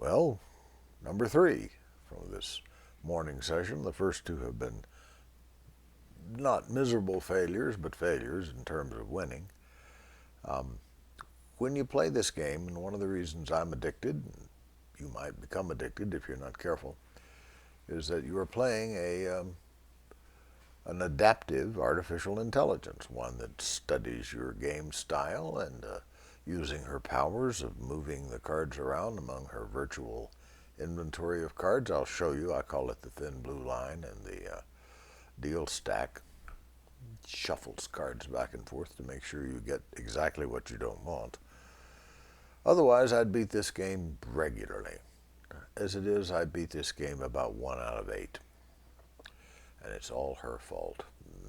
Well, number 3 from this morning session. The first 2 have been not miserable failures, but failures in terms of winning. When you play this game, and one of the reasons I'm addicted, you might become addicted if you're not careful, is that you are playing an adaptive artificial intelligence, one that studies your game style and using her powers of moving the cards around among her virtual inventory of cards. I'll show you. I call it the thin blue line, and the deal stack shuffles cards back and forth to make sure you get exactly what you don't want. Otherwise, I'd beat this game regularly. As it is, I beat this game about 1 out of 8. And it's all her fault.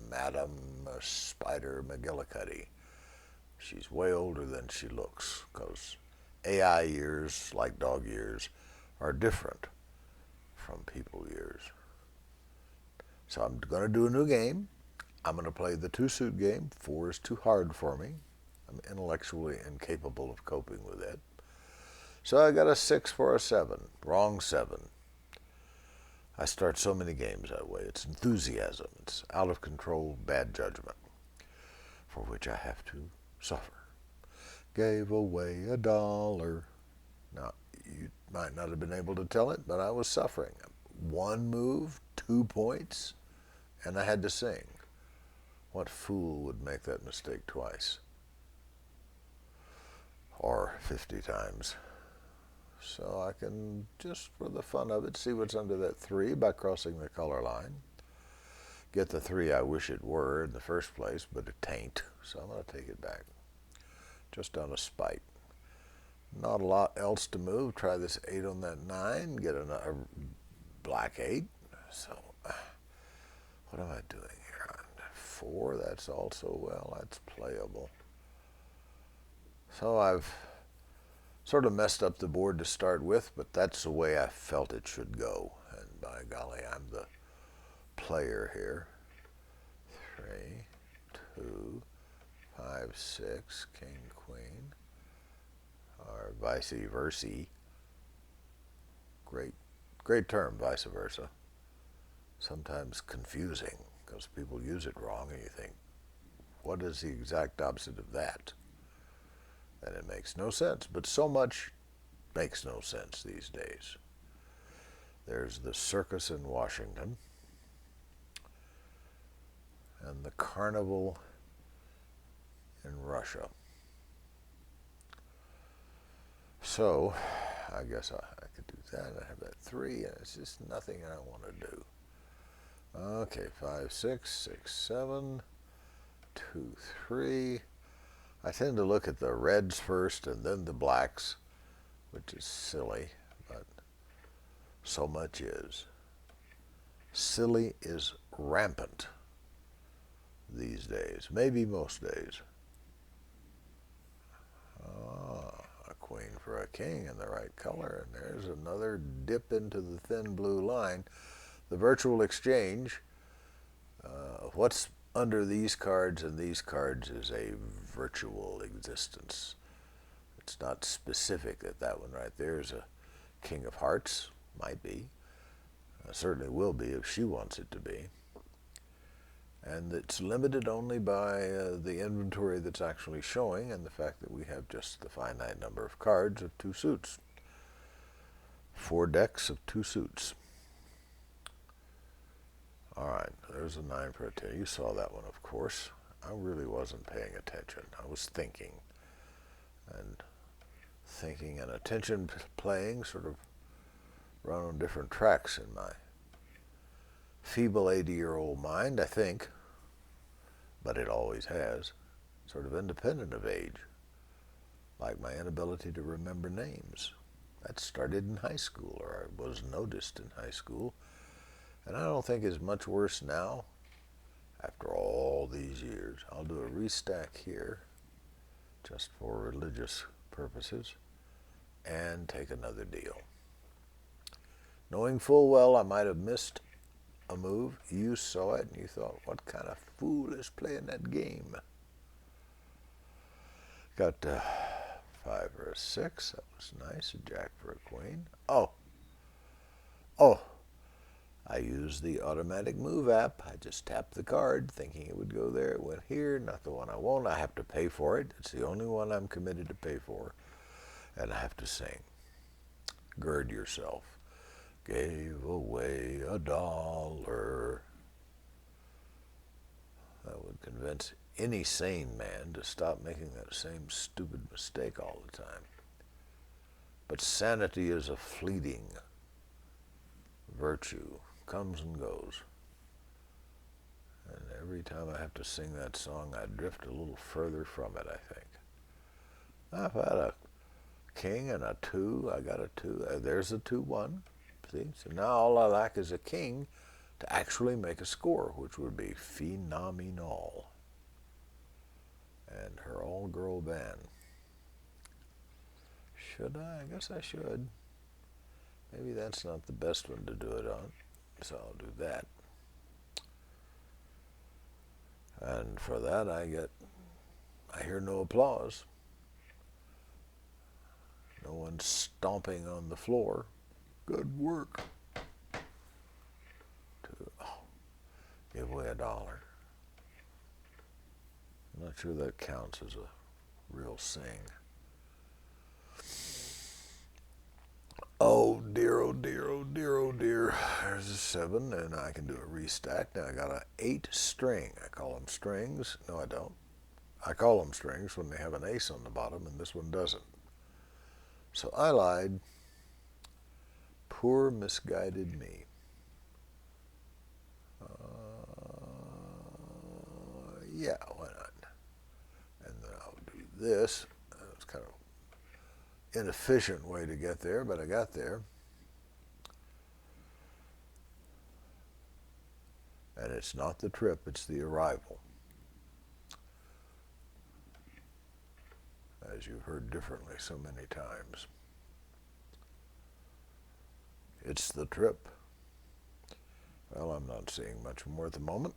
Madam Spider McGillicuddy. She's way older than she looks, because AI years, like dog years, are different from people years. So I'm going to do a new game. I'm going to play the 2-suit game. 4 is too hard for me. I'm intellectually incapable of coping with it. So I got a 6 for a 7. Wrong 7. I start so many games that way. It's enthusiasm. It's out of control, bad judgment, for which I have to suffer. Gave away $1. Now, you might not have been able to tell it, but I was suffering. 1 move, 2 points, and I had to sing. What fool would make that mistake twice? Or 50 times. So I can, just for the fun of it, see what's under that 3 by crossing the color line. Get the 3 I wish it were in the first place, but it ain't. So I'm going to take it back. Just out of spite. Not a lot else to move. Try this 8 on that 9. Get a black 8. So what am I doing here? On 4, that's also, well, that's playable. So I've sort of messed up the board to start with, but that's the way I felt it should go. And by golly, I'm the player here. 3, 2, 5, 6, king, queen, or vice versa. Great term, vice versa. Sometimes confusing, because people use it wrong, and you think, what is the exact opposite of that? And it makes no sense, but so much makes no sense these days. There's the circus in Washington and the carnival in Russia. So I guess I could do that. I have that 3, and it's just nothing I want to do. Okay, 5, 6, 6, 7, 2, 3. I tend to look at the reds first and then the blacks, which is silly, but so much is. Silly is rampant these days, maybe most days. A queen for a king in the right color, and there's another dip into the thin blue line. The virtual exchange, what's under these cards and these cards is a virtual existence. It's not specific that one right there is a king of hearts. Might be. Certainly will be if she wants it to be. And it's limited only by the inventory that's actually showing, and the fact that we have just the finite number of cards of 2 suits. 4 decks of 2 suits. All right, there's a 9 for a 10. You saw that one, of course. I really wasn't paying attention. I was thinking. And thinking and attention playing sort of run on different tracks in my feeble 80-year-old mind, I think. But it always has. Sort of independent of age. Like my inability to remember names. That started in high school, or I was noticed in high school. And I don't think it's much worse now, after all these years. I'll do a restack here, just for religious purposes, and take another deal. Knowing full well I might have missed a move, you saw it, and you thought, what kind of fool is playing that game? Got 5 for a 6. That was nice. A jack for a queen. Oh. Oh. I used the automatic move app. I just tapped the card thinking it would go there. It went here. Not the one I want. I have to pay for it. It's the only one I'm committed to pay for. And I have to sing. Gird yourself. Gave away $1. That would convince any sane man to stop making that same stupid mistake all the time. But sanity is a fleeting virtue, comes and goes. And every time I have to sing that song, I drift a little further from it, I think. I've had a king and a 2. I got a 2. There's a 2-1. See? So now all I lack is a king to actually make a score, which would be phenomenal. And her all-girl band. Should I? I guess I should. Maybe that's not the best one to do it on, so I'll do that. And for that I hear no applause. No one stomping on the floor. Good work. Give away $1. I'm not sure that counts as a real sing. Oh dear, oh dear, oh dear, oh dear. There's a 7, and I can do a restack. Now I got an 8 string. I call them strings. No, I don't. I call them strings when they have an ace on the bottom, and this one doesn't. So I lied. Poor misguided me. Yeah, why not? And then I'll do this. It's kind of inefficient way to get there, but I got there. And it's not the trip, it's the arrival. As you've heard differently so many times. It's the trip. Well, I'm not seeing much more at the moment.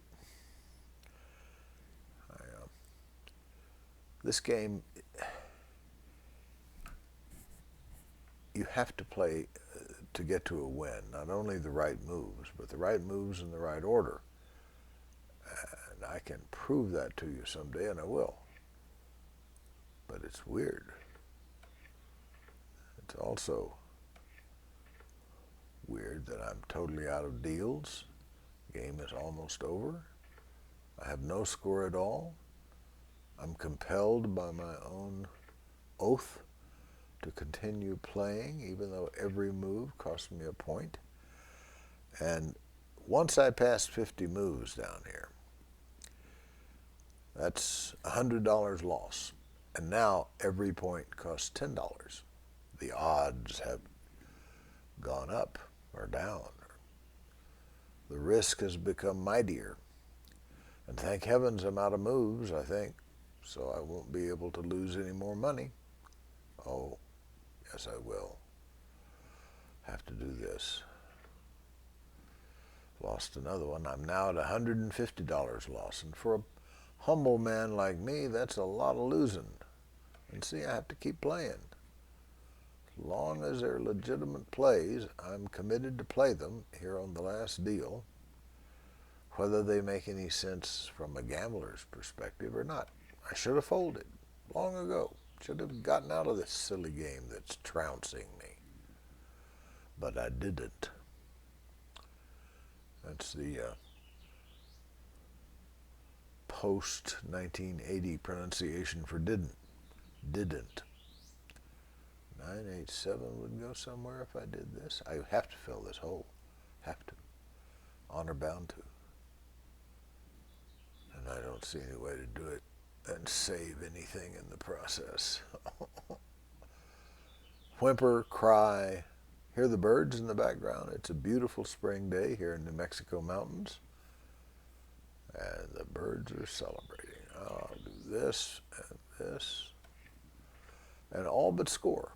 This game, you have to play to get to a win. Not only the right moves, but the right moves in the right order. And I can prove that to you someday, and I will. But it's weird. It's also weird that I'm totally out of deals. The game is almost over. I have no score at all. I'm compelled by my own oath to continue playing, even though every move cost me a point. And once I passed 50 moves down here, that's $100 loss. And now every point costs $10. The odds have gone up or down. The risk has become mightier. And thank heavens I'm out of moves, I think, so I won't be able to lose any more money. Oh, yes, I will. Have to do this. Lost another one. I'm now at $150 loss. And for a humble man like me, that's a lot of losing. And see, I have to keep playing. As long as they're legitimate plays, I'm committed to play them here on the last deal, whether they make any sense from a gambler's perspective or not. I should have folded long ago. Should have gotten out of this silly game that's trouncing me. But I didn't. That's the post-1980 pronunciation for didn't. Didn't. 987 would go somewhere if I did this. I have to fill this hole. Have to. Honor bound to. And I don't see any way to do it and save anything in the process. Whimper, cry, hear the birds in the background. It's a beautiful spring day here in New Mexico mountains. And the birds are celebrating. I'll do this and this. And all but score.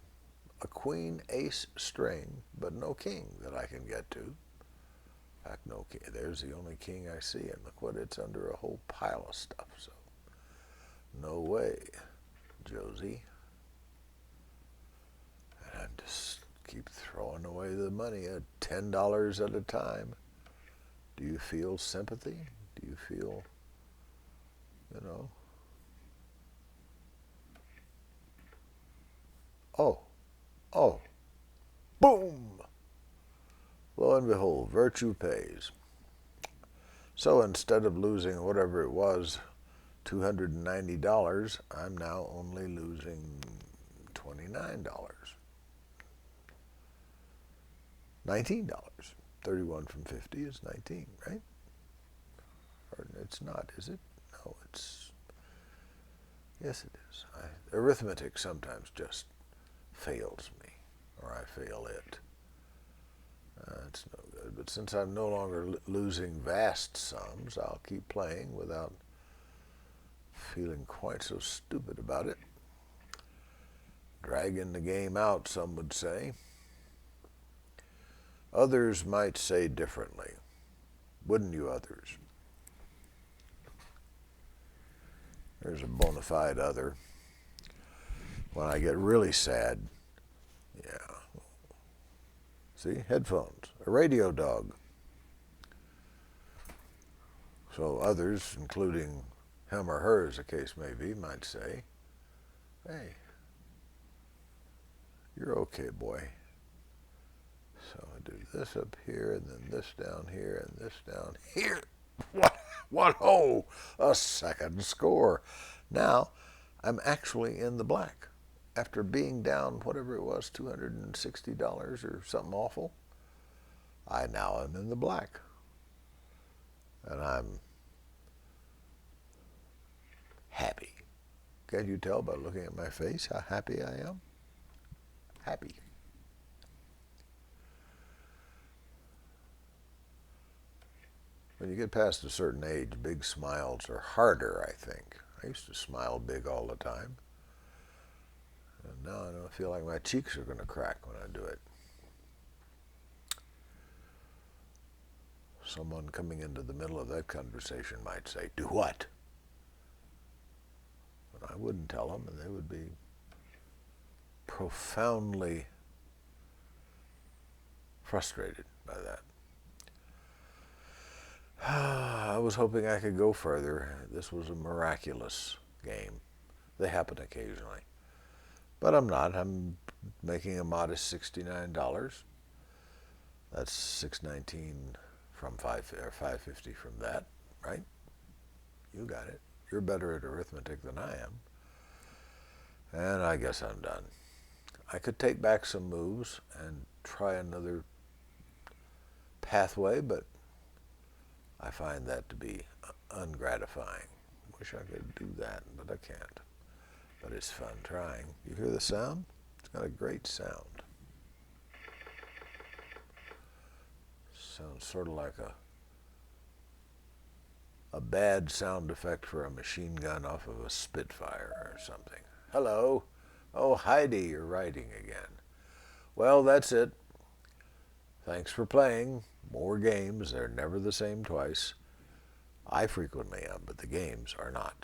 A queen, ace, string, but no king that I can get to. In fact, no king. There's the only king I see, and look what it's under, a whole pile of stuff. So, no way, Josie. keep throwing away the money at $10 at a time. Do you feel sympathy? Do you feel, you know? Oh, oh, boom! Lo and behold, virtue pays. So instead of losing whatever it was, $290, I'm now only losing $29. $19. 31 from 50 is 19, right? Or it's not, is it? No, it's, yes it is. Arithmetic sometimes just fails me, or I fail it. It's no good. But since I'm no longer losing vast sums, I'll keep playing without feeling quite so stupid about it. Dragging the game out, some would say. Others might say differently. Wouldn't you, others? There's a bona fide other. When I get really sad, yeah. See, headphones, a radio dog. So others, including him or her, as the case may be, might say, hey, you're okay, boy. So I do this up here, and then this down here, and this down here. What, oh, a second score. Now, I'm actually in the black. After being down, whatever it was, $260 or something awful, I now am in the black. And I'm happy. Can't you tell by looking at my face how happy I am? Happy. When you get past a certain age, big smiles are harder, I think. I used to smile big all the time. And now I don't feel like my cheeks are going to crack when I do it. Someone coming into the middle of that conversation might say, do what? And I wouldn't tell them, and they would be profoundly frustrated by that. I was hoping I could go further. This was a miraculous game. They happen occasionally. But I'm not. I'm making a modest $69. That's $619 from $550 from that, right? You got it. You're better at arithmetic than I am. And I guess I'm done. I could take back some moves and try another pathway, but I find that to be ungratifying. Wish I could do that, but I can't. But it's fun trying. You hear the sound? It's got a great sound. Sounds sort of like a bad sound effect for a machine gun off of a Spitfire or something. Hello. Oh, Heidi, you're writing again. Well, that's it. Thanks for playing. More games. They're never the same twice. I frequently am, but the games are not.